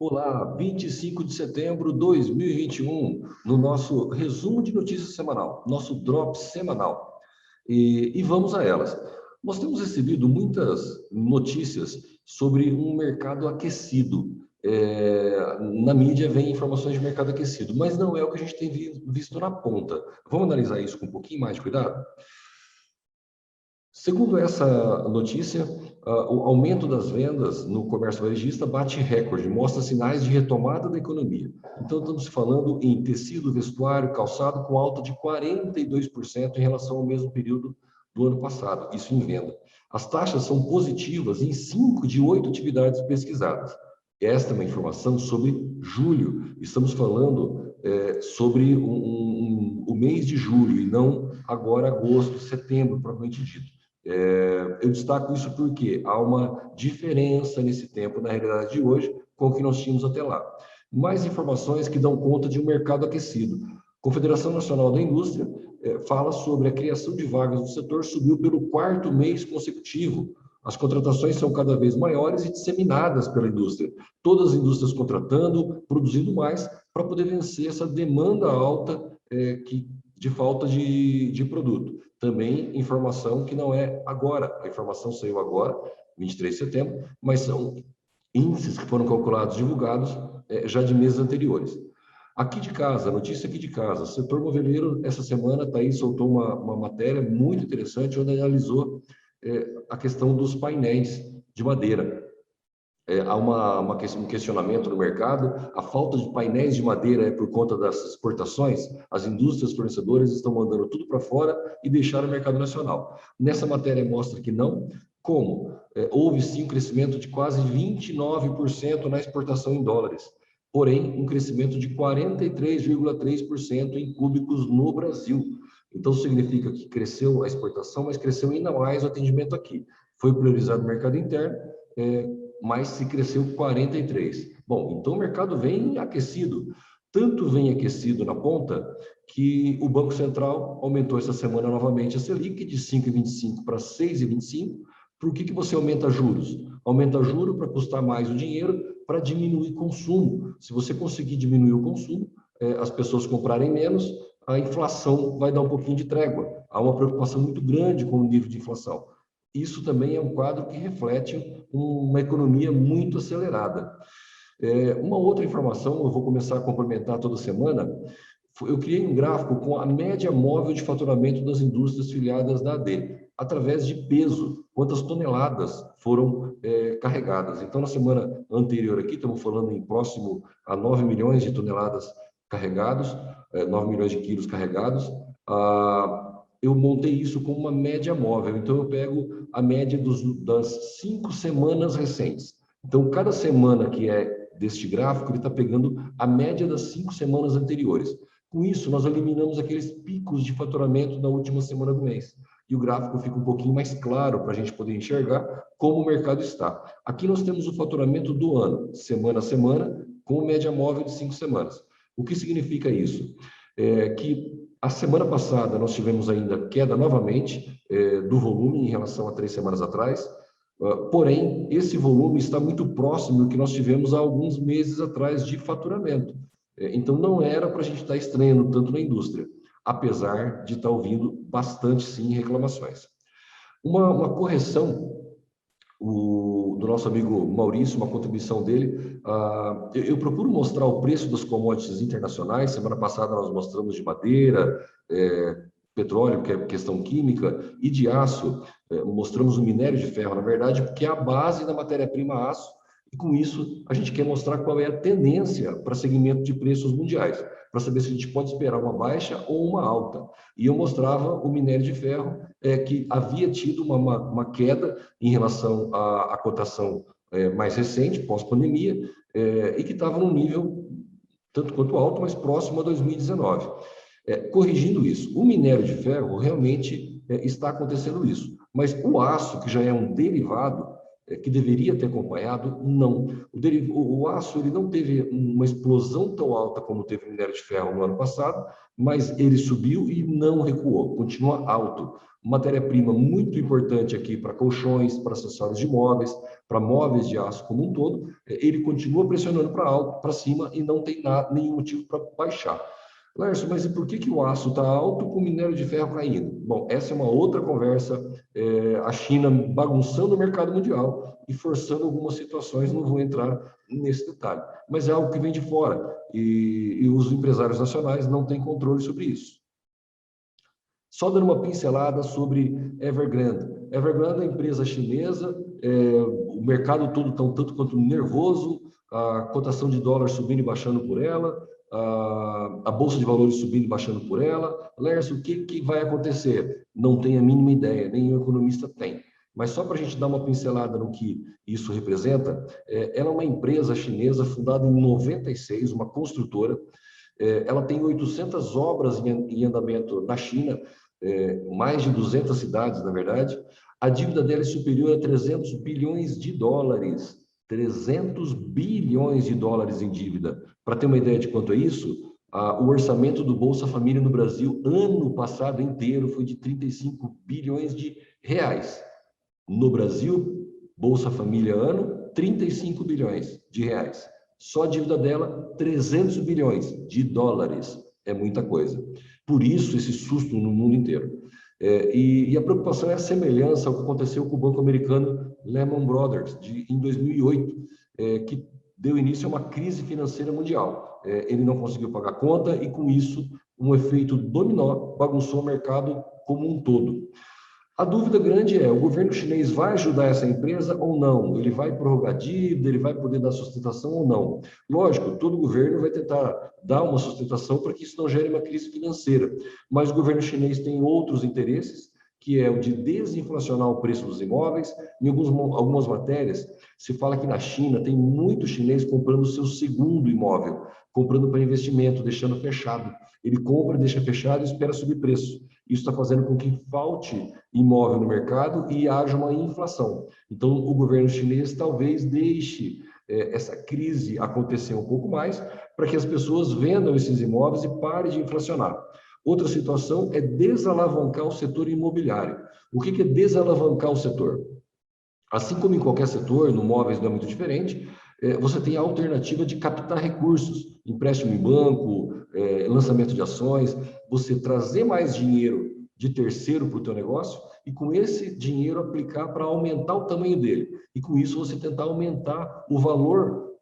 Olá, 25 de setembro de 2021, no nosso resumo de notícias semanal, nosso drop semanal. E vamos a elas. Nós temos recebido muitas notícias sobre um mercado aquecido. Na mídia vem informações de mercado aquecido, mas não é o que a gente tem visto na ponta. Vamos analisar isso com um pouquinho mais de cuidado? Segundo essa notícia, o aumento das vendas no comércio varejista bate recorde, mostra sinais de retomada da economia. Então, estamos falando em tecido, vestuário, calçado, com alta de 42% em relação ao mesmo período do ano passado, isso em venda. As taxas são positivas em 5 de 8 atividades pesquisadas. Esta é uma informação sobre julho. Estamos falando sobre o mês de julho e não agora agosto, setembro, propriamente dito. Eu destaco isso porque há uma diferença nesse tempo, na realidade de hoje, com o que nós tínhamos até lá. Mais informações que dão conta de um mercado aquecido. Confederação Nacional da Indústria fala sobre a criação de vagas no setor, subiu pelo 4º mês consecutivo. As contratações são cada vez maiores e disseminadas pela indústria. Todas as indústrias contratando, produzindo mais, para poder vencer essa demanda alta de falta de produto. Também informação que não é agora, a informação saiu agora, 23 de setembro, mas são índices que foram calculados, divulgados já de meses anteriores. Aqui de casa, notícia aqui de casa, o setor moveleiro, essa semana, Thaís soltou uma matéria muito interessante, onde analisou a questão dos painéis de madeira. Há um questionamento no mercado, a falta de painéis de madeira é por conta das exportações, as indústrias fornecedoras estão mandando tudo para fora e deixaram o mercado nacional. Nessa matéria mostra que não, como? Houve sim um crescimento de quase 29% na exportação em dólares, porém um crescimento de 43,3% em cúbicos no Brasil. Então significa que cresceu a exportação, mas cresceu ainda mais o atendimento aqui. Foi priorizado o mercado interno, mas se cresceu 43%. Bom, então o mercado vem aquecido. Tanto vem aquecido na ponta que o Banco Central aumentou essa semana novamente a Selic de 5,25 para 6,25. Por que você aumenta juros? Aumenta juros para custar mais o dinheiro, para diminuir consumo. Se você conseguir diminuir o consumo, as pessoas comprarem menos, a inflação vai dar um pouquinho de trégua. Há uma preocupação muito grande com o nível de inflação. Isso também é um quadro que reflete uma economia muito acelerada. Uma outra informação, eu vou começar a complementar toda semana, eu criei um gráfico com a média móvel de faturamento das indústrias filiadas da AD, através de peso, quantas toneladas foram carregadas. Então, na semana anterior aqui, estamos falando em próximo a 9 milhões de toneladas carregados, 9 milhões de quilos carregados. Eu montei isso como uma média móvel, então eu pego a média das 5 semanas recentes. Então, cada semana que é deste gráfico, ele está pegando a média das 5 semanas anteriores. Com isso, nós eliminamos aqueles picos de faturamento da última semana do mês. E o gráfico fica um pouquinho mais claro para a gente poder enxergar como o mercado está. Aqui nós temos o faturamento do ano, semana a semana, com média móvel de 5 semanas. O que significa isso? Que a semana passada nós tivemos ainda queda novamente do volume em relação a 3 semanas atrás, porém, esse volume está muito próximo do que nós tivemos há alguns meses atrás de faturamento. Então, não era para a gente estar estranhando tanto na indústria, apesar de estar ouvindo bastante, sim, reclamações. Uma correção do nosso amigo Maurício, uma contribuição dele, eu procuro mostrar o preço das commodities internacionais. Semana passada nós mostramos de madeira, petróleo, que é questão química, e de aço, mostramos o minério de ferro, na verdade, porque é a base da matéria-prima aço, e com isso a gente quer mostrar qual é a tendência para segmento de preços mundiais, para saber se a gente pode esperar uma baixa ou uma alta. E eu mostrava o minério de ferro, que havia tido uma queda em relação à cotação mais recente, pós-pandemia, e que estava num nível tanto quanto alto, mas próximo a 2019. Corrigindo isso, o minério de ferro realmente está acontecendo isso, mas o aço, que já é um derivado, que deveria ter acompanhado, não. O aço ele não teve uma explosão tão alta como teve o minério de ferro no ano passado, mas ele subiu e não recuou, continua alto. Matéria-prima muito importante aqui para colchões, para acessórios de móveis, para móveis de aço como um todo, ele continua pressionando para alto, para cima e não tem nenhum motivo para baixar. Lércio, mas e por que o aço está alto com o minério de ferro caindo? Bom, essa é uma outra conversa. A China bagunçando o mercado mundial e forçando algumas situações, não vou entrar nesse detalhe. Mas é algo que vem de fora e os empresários nacionais não têm controle sobre isso. Só dando uma pincelada sobre Evergrande. Evergrande é uma empresa chinesa, o mercado todo está um tanto quanto nervoso, a cotação de dólar subindo e baixando por ela, a Bolsa de Valores subindo e baixando por ela. Lércio, o que vai acontecer? Não tenho a mínima ideia, nenhum economista tem. Mas só para a gente dar uma pincelada no que isso representa, ela é uma empresa chinesa fundada em 96, uma construtora. Ela tem 800 obras em andamento na China, mais de 200 cidades, na verdade. A dívida dela é superior a 300 bilhões de dólares. 300 bilhões de dólares em dívida. Para ter uma ideia de quanto é isso, o orçamento do Bolsa Família no Brasil, ano passado inteiro, foi de 35 bilhões de reais. No Brasil, Bolsa Família ano, 35 bilhões de reais. Só a dívida dela, 300 bilhões de dólares. É muita coisa. Por isso, esse susto no mundo inteiro. E a preocupação é a semelhança ao que aconteceu com o banco americano Lehman Brothers, em 2008, que deu início a uma crise financeira mundial. Ele não conseguiu pagar a conta e, com isso, um efeito dominó bagunçou o mercado como um todo. A dúvida grande é, o governo chinês vai ajudar essa empresa ou não? Ele vai prorrogar dívida, ele vai poder dar sustentação ou não? Lógico, todo governo vai tentar dar uma sustentação para que isso não gere uma crise financeira, mas o governo chinês tem outros interesses, que é o de desinflacionar o preço dos imóveis. Em algumas matérias, se fala que na China tem muito chinês comprando o seu segundo imóvel, comprando para investimento, deixando fechado. Ele compra, deixa fechado e espera subir preço. Isso está fazendo com que falte imóvel no mercado e haja uma inflação. Então, o governo chinês talvez deixe essa crise acontecer um pouco mais para que as pessoas vendam esses imóveis e parem de inflacionar. Outra situação é desalavancar o setor imobiliário. O que é desalavancar o setor? Assim como em qualquer setor, no móveis não é muito diferente, você tem a alternativa de captar recursos, empréstimo em banco, lançamento de ações, você trazer mais dinheiro de terceiro para o teu negócio e com esse dinheiro aplicar para aumentar o tamanho dele. E com isso você tentar aumentar o valor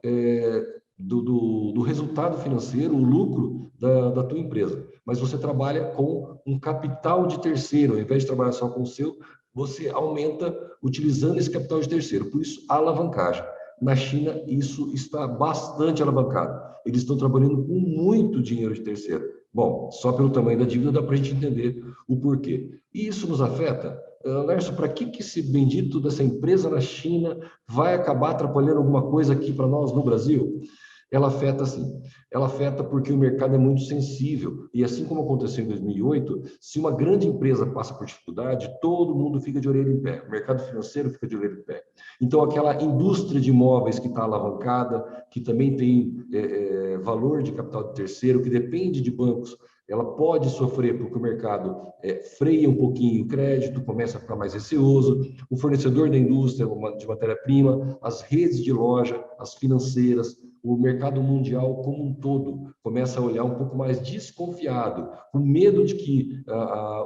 do resultado financeiro, o lucro da tua empresa. Mas você trabalha com um capital de terceiro, ao invés de trabalhar só com o seu, você aumenta utilizando esse capital de terceiro. Por isso, a alavancagem. Na China, isso está bastante alavancado. Eles estão trabalhando com muito dinheiro de terceiro. Bom, só pelo tamanho da dívida dá para a gente entender o porquê. E isso nos afeta? Lércio, para que esse bendito dessa empresa na China vai acabar atrapalhando alguma coisa aqui para nós no Brasil? Ela afeta sim, ela afeta porque o mercado é muito sensível e assim como aconteceu em 2008, se uma grande empresa passa por dificuldade, todo mundo fica de orelha em pé, o mercado financeiro fica de orelha em pé. Então aquela indústria de imóveis que está alavancada, que também tem valor de capital de terceiro, que depende de bancos, ela pode sofrer porque o mercado freia um pouquinho o crédito, começa a ficar mais receoso, o fornecedor da indústria de matéria-prima, as redes de loja, as financeiras, o mercado mundial como um todo começa a olhar um pouco mais desconfiado, com medo de que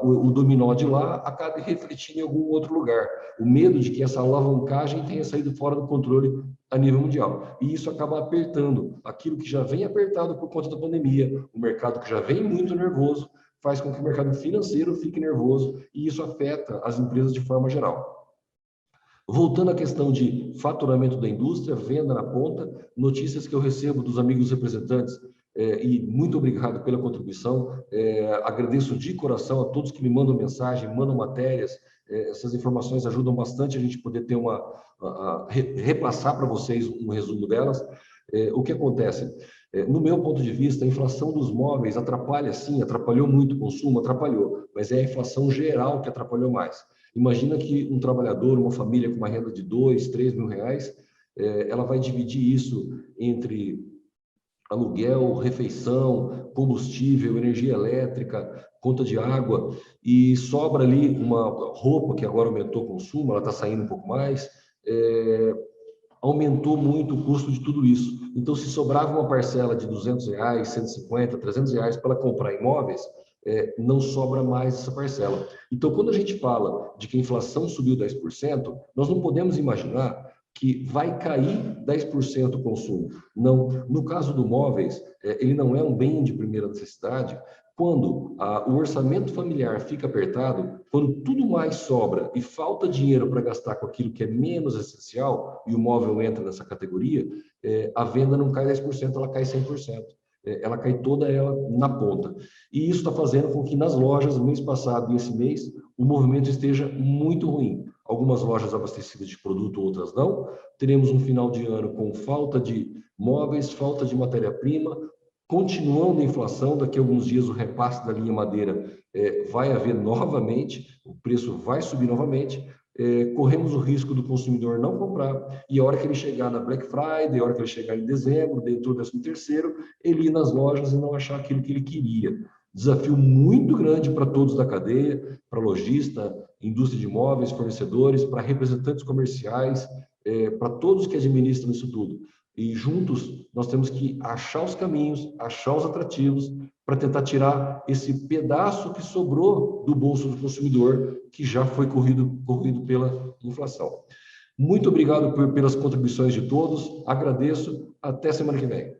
o dominó de lá acabe refletindo em algum outro lugar, o medo de que essa alavancagem tenha saído fora do controle a nível mundial. E isso acaba apertando aquilo que já vem apertado por conta da pandemia, o mercado que já vem muito nervoso, faz com que o mercado financeiro fique nervoso e isso afeta as empresas de forma geral. Voltando à questão de faturamento da indústria, venda na ponta, notícias que eu recebo dos amigos representantes, e muito obrigado pela contribuição, agradeço de coração a todos que me mandam mensagem, mandam matérias, essas informações ajudam bastante a gente poder ter repassar para vocês um resumo delas. O que acontece? No meu ponto de vista, a inflação dos móveis atrapalha sim, atrapalhou muito o consumo, atrapalhou, mas é a inflação geral que atrapalhou mais. Imagina que um trabalhador, uma família com uma renda de 2, 3 mil reais, ela vai dividir isso entre aluguel, refeição, combustível, energia elétrica, conta de água, e sobra ali uma roupa que agora aumentou o consumo, ela está saindo um pouco mais, aumentou muito o custo de tudo isso. Então, se sobrava uma parcela de R$ 200, 150, R$ 300 para ela comprar imóveis, não sobra mais essa parcela. Então, quando a gente fala de que a inflação subiu 10%, nós não podemos imaginar que vai cair 10% o consumo. Não. No caso do móveis, ele não é um bem de primeira necessidade. Quando o orçamento familiar fica apertado, quando tudo mais sobra e falta dinheiro para gastar com aquilo que é menos essencial, e o móvel entra nessa categoria, a venda não cai 10%, ela cai 100%. Ela cai toda ela na ponta. E isso está fazendo com que nas lojas, mês passado e esse mês, o movimento esteja muito ruim. Algumas lojas abastecidas de produto, outras não. Teremos um final de ano com falta de móveis, falta de matéria-prima, continuando a inflação. Daqui a alguns dias o repasse da linha madeira vai haver novamente, o preço vai subir novamente. Corremos o risco do consumidor não comprar, e a hora que ele chegar na Black Friday, a hora que ele chegar em dezembro, dentro do 13º, ele ir nas lojas e não achar aquilo que ele queria. Desafio muito grande para todos da cadeia, para lojista, indústria de imóveis, fornecedores, para representantes comerciais, para todos que administram isso tudo. E juntos nós temos que achar os caminhos, achar os atrativos, para tentar tirar esse pedaço que sobrou do bolso do consumidor, que já foi corrido pela inflação. Muito obrigado pelas contribuições de todos, agradeço, até semana que vem.